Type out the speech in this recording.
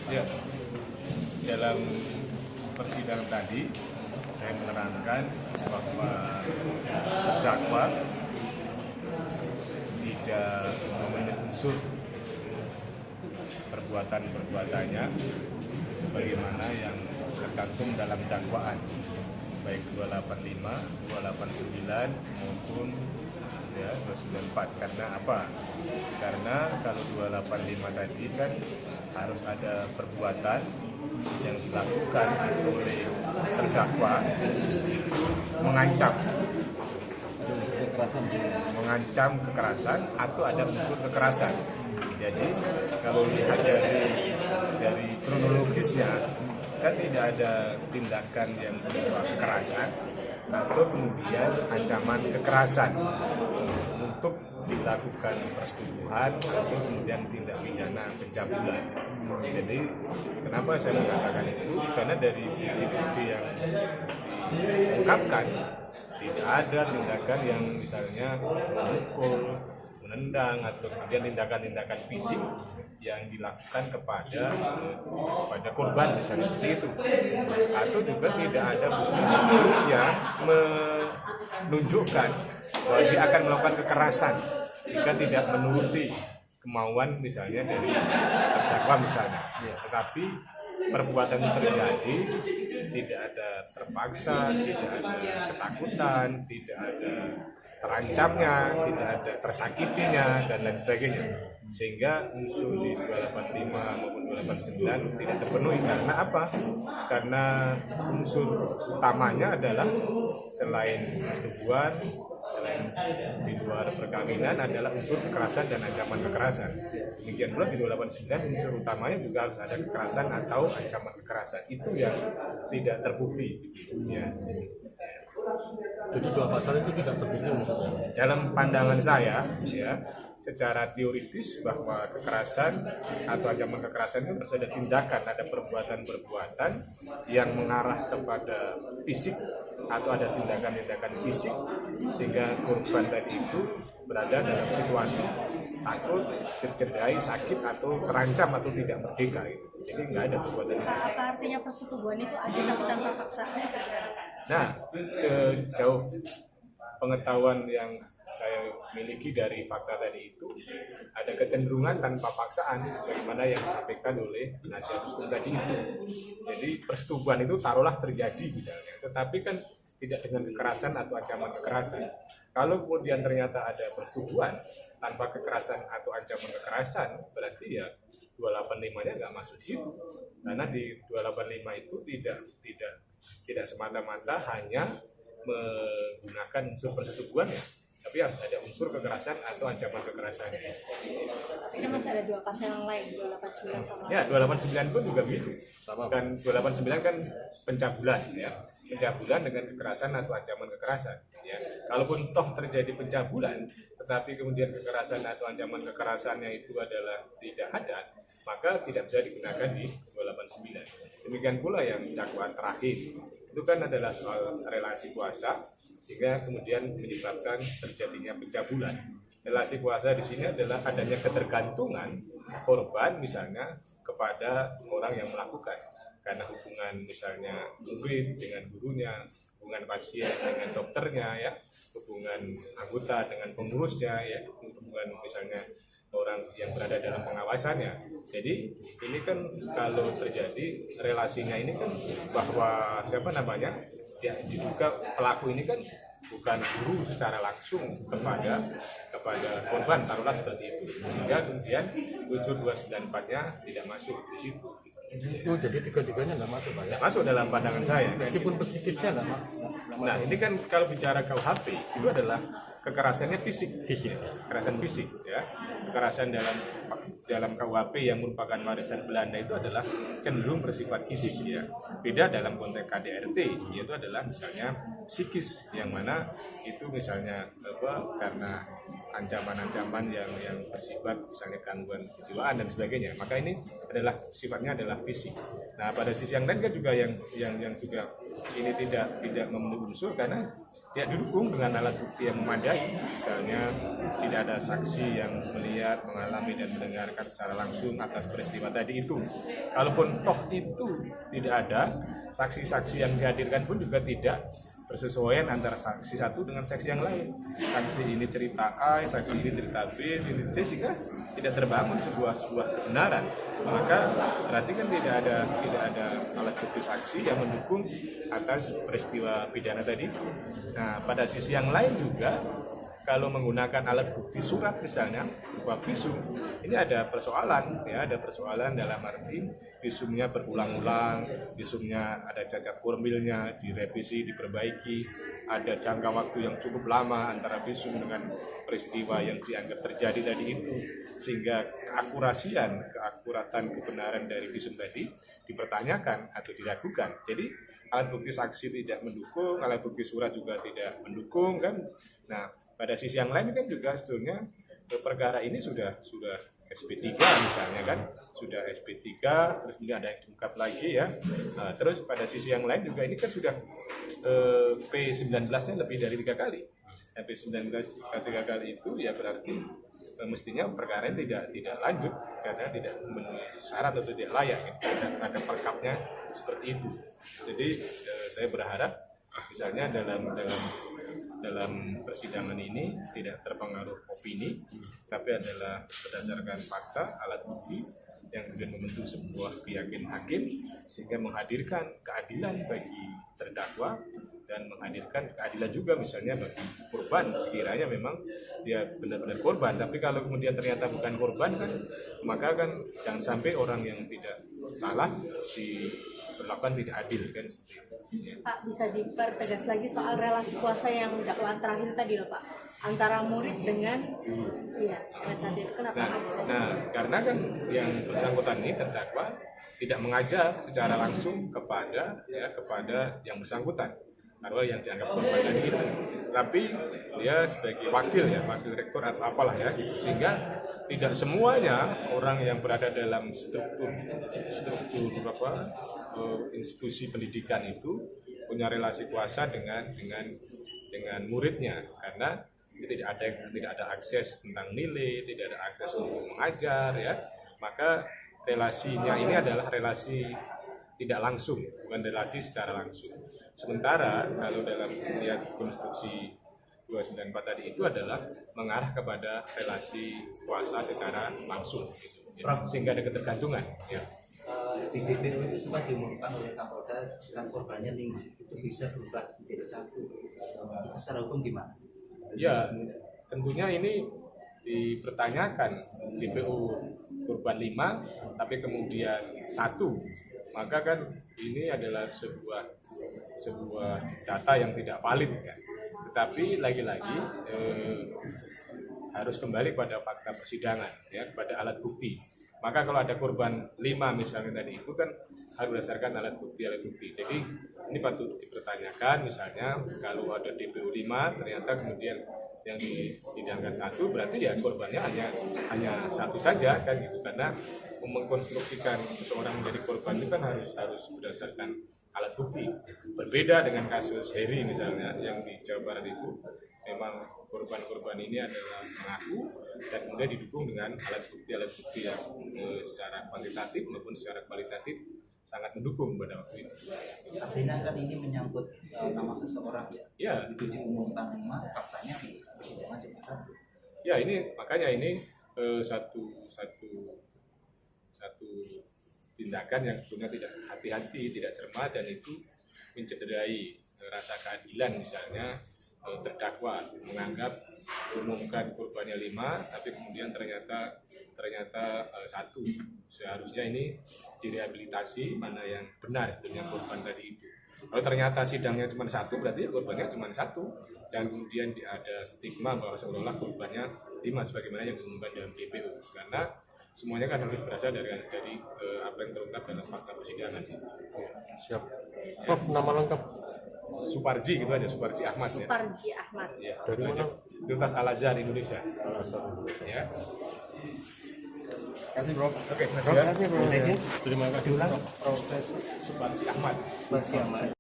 Ya, dalam persidangan tadi saya menerangkan bahwa terdakwa tidak memenuhi unsur perbuatan-perbuatannya sebagaimana yang tercantum dalam dakwaan baik 285, 289 maupun 294. Karena apa? Karena kalau 285 tadi kan harus ada perbuatan yang dilakukan oleh terdakwa itu mengancam kekerasan atau ada unsur kekerasan. Jadi kalau lihat dari kronologisnya kan tidak ada tindakan yang berupa kekerasan atau kemudian ancaman kekerasan untuk dilakukan persetubuhan atau kemudian tindak pidana pencabulan. Jadi kenapa saya mengatakan itu? Karena dari bukti-bukti yang diungkapkan tidak ada tindakan yang misalnya memukul, menendang atau kemudian tindakan-tindakan fisik yang dilakukan kepada korban misalnya seperti itu, atau juga tidak ada bukti yang menunjukkan bahwa dia akan melakukan kekerasan jika tidak menuruti kemauan misalnya dari terdakwa misalnya. Tetapi perbuatan itu terjadi, tidak ada terpaksa, tidak ada ketakutan, tidak ada terancamnya, tidak ada tersakitinya, dan lain sebagainya. Sehingga unsur di 285 maupun 289 tidak terpenuhi. Karena apa? Karena unsur utamanya adalah selain persetubuhan, selain di luar perkawinan adalah unsur kekerasan dan ancaman kekerasan. Demikian pula di 289 unsur utamanya juga harus ada kekerasan atau ancaman kekerasan. Itu yang tidak terbukti. Ya. Jadi dua pasal itu tidak terbukti maksudnya? Dalam pandangan saya, ya, secara teoritis bahwa kekerasan atau ancaman kekerasan itu harus ada tindakan, ada perbuatan-perbuatan yang mengarah kepada fisik atau ada tindakan-tindakan fisik sehingga korban tadi itu berada dalam situasi takut, tercederai, sakit atau terancam atau tidak merdeka gitu. Jadi nggak ada perbuatan itu. Apa artinya persetubuhan itu ada tapi tanpa paksaan? Nah, sejauh pengetahuan yang saya miliki dari fakta tadi itu ada kecenderungan tanpa paksaan sebagaimana yang disampaikan oleh penasihat hukum tadi itu. Jadi persetubuhan itu taruhlah terjadi misalnya, tetapi kan tidak dengan kekerasan atau ancaman kekerasan. Kalau kemudian ternyata ada persetubuhan tanpa kekerasan atau ancaman kekerasan, berarti ya 285-nya nggak masuk di situ. Karena di 285 itu tidak semata-mata hanya menggunakan unsur persetubuhan ya, tapi harus ada unsur kekerasan atau ancaman kekerasan. Tapi kan masih ada dua pasal yang lain, 289 sama. Ya, 289 pun juga begitu. Kan 289 kan pencabulan ya. Pencabulan dengan kekerasan atau ancaman kekerasan ya. Kalaupun toh terjadi pencabulan tetapi kemudian kekerasan atau ancaman kekerasannya itu adalah tidak ada, maka tidak bisa digunakan di 289. Demikian pula yang dakwaan terakhir itu kan adalah soal relasi kuasa sehingga kemudian menyebabkan terjadinya pencabulan. Relasi kuasa di sini adalah adanya ketergantungan korban misalnya kepada orang yang melakukan, karena hubungan misalnya murid dengan gurunya, hubungan pasien dengan dokternya ya, hubungan anggota dengan pengurusnya ya, hubungan misalnya orang yang berada dalam pengawasannya. Jadi ini kan kalau terjadi relasinya ini kan bahwa ya diduga pelaku ini kan bukan guru secara langsung kepada korban, taruhlah seperti itu, sehingga kemudian unsur 294-nya tidak masuk di situ. Oh, jadi tiga-tiganya nggak masuk Pak ya? Tidak masuk dalam pandangan saya. Meskipun psikisnya nggak masuk. Nah ini kan kalau bicara KUHP itu adalah kekerasannya fisik, kekerasan fisik ya. Kekerasan dalam KUHP yang merupakan warisan Belanda itu adalah cenderung bersifat fisik ya. Beda dalam konteks KDRT, yaitu adalah misalnya psikis, yang mana itu misalnya karena ancaman-ancaman yang bersifat misalnya gangguan kejiwaan dan sebagainya. Maka ini adalah sifatnya adalah fisik. Nah pada sisi yang lain kan juga yang juga ini tidak memenuhi unsur karena tidak didukung dengan alat bukti yang memadai. Misalnya tidak ada saksi yang melihat, mengalami dan mendengarkan secara langsung atas peristiwa tadi itu. Kalaupun toh itu tidak ada, saksi-saksi yang dihadirkan pun juga tidak persesuaian antara saksi satu dengan saksi yang lain. Saksi ini cerita A, saksi ini cerita B, ini C, sehingga tidak terbangun sebuah kebenaran. Maka berarti kan tidak ada alat bukti saksi yang mendukung atas peristiwa pidana tadi. Nah, pada sisi yang lain juga, kalau menggunakan alat bukti surat misalnya berupa visum, ini ada persoalan, ya, ada persoalan dalam arti visumnya berulang-ulang, visumnya ada cacat formilnya, direvisi, diperbaiki, ada jangka waktu yang cukup lama antara visum dengan peristiwa yang dianggap terjadi tadi itu, sehingga keakuratan kebenaran dari visum tadi dipertanyakan atau diragukan. Jadi alat bukti saksi tidak mendukung, alat bukti surat juga tidak mendukung kan. Nah, pada sisi yang lain kan juga sebetulnya perkara ini sudah SP3 misalnya kan, sudah SP3, terus kemudian ada yang diungkap lagi ya. Nah, terus pada sisi yang lain juga ini kan sudah P19-nya lebih dari 3 kali. P19 3 kali itu ya berarti mestinya perkara ini tidak lanjut karena tidak memenuhi syarat atau tidak layak. Ada perkapnya seperti itu. Jadi saya berharap misalnya dalam persidangan ini tidak terpengaruh opini, tapi adalah berdasarkan fakta, alat bukti yang kemudian membentuk sebuah keyakinan hakim sehingga menghadirkan keadilan bagi terdakwa dan menghadirkan keadilan juga misalnya bagi korban sekiranya memang dia benar-benar korban. Tapi kalau kemudian ternyata bukan korban kan, maka kan jangan sampai orang yang tidak salah diperlakukan tidak adil kan seperti itu. Ya. Pak, bisa dipertegas lagi soal relasi kuasa yang dakwaan terakhir tadi loh Pak, antara murid dengan saat itu kenapa nggak bisa? Nah, karena kan yang bersangkutan ini terdakwa tidak mengajar secara langsung kepada yang bersangkutan atau yang dianggap korban tadi itu, tapi dia sebagai wakil rektor atau apalah ya, sehingga tidak semuanya orang yang berada dalam struktur institusi pendidikan itu punya relasi kuasa dengan muridnya, karena tidak ada akses tentang nilai, tidak ada akses untuk mengajar ya. Maka relasinya ini adalah relasi tidak langsung, bukan relasi secara langsung. Sementara kalau dalam lihat konstruksi 294 tadi itu adalah mengarah kepada relasi kuasa secara langsung gitu. Sehingga ada ketergantungan ya. Di DPO itu sempat diumumkan oleh Kapolda jika korbannya 5 itu bisa berubah menjadi 1. Itu secara hukum gimana? Ya, tentunya ini dipertanyakan DPO korban 5 tapi kemudian 1. Maka kan ini adalah sebuah data yang tidak valid kan. Tetapi lagi-lagi harus kembali pada fakta persidangan ya, kepada alat bukti. Maka kalau ada korban 5 misalnya tadi itu kan harus berdasarkan alat bukti. Jadi ini patut dipertanyakan, misalnya kalau ada DPO 5 ternyata kemudian yang disidangkan 1, berarti ya korbannya hanya 1 saja kan gitu. Karena mengkonstruksikan seseorang menjadi korban itu kan harus berdasarkan alat bukti. Berbeda dengan kasus Heri misalnya yang di Jawa Barat itu, memang korban-korban ini adalah mengaku dan kemudian didukung dengan alat bukti yang secara kuantitatif maupun secara kualitatif sangat mendukung pada waktu itu. Artinya kan ini menyangkut nama seseorang ya. Ya. Itu diumumkan 5, faktanya di persidangan cuma 1. Ya, ini makanya ini satu tindakan yang sebetulnya tidak hati-hati, tidak cermat, dan itu mencederai rasa keadilan. Misalnya terdakwa menganggap umumkan korbannya 5 tapi kemudian ternyata 1. Seharusnya ini direhabilitasi mana yang benar sebetulnya korban tadi itu. Kalau ternyata sidangnya cuma 1 berarti korbannya cuma 1. Jangan kemudian ada stigma bahwa seolah-olah korbannya 5 sebagaimana yang diumumkan dalam DPO, karena semuanya kan harus berasal dari apa yang terungkap dalam fakta persidangan. Siap. Prof, nama lengkap? Suparji gitu aja, Suparji Ahmad. Suparji Ahmad. Ya, dari mana? Universitas Al-Azhar Indonesia. Ya. Terima kasih, Bro. Oke, terima kasih. Terima kasih. Diulang, Prof. Suparji Ahmad. Suparji Ahmad.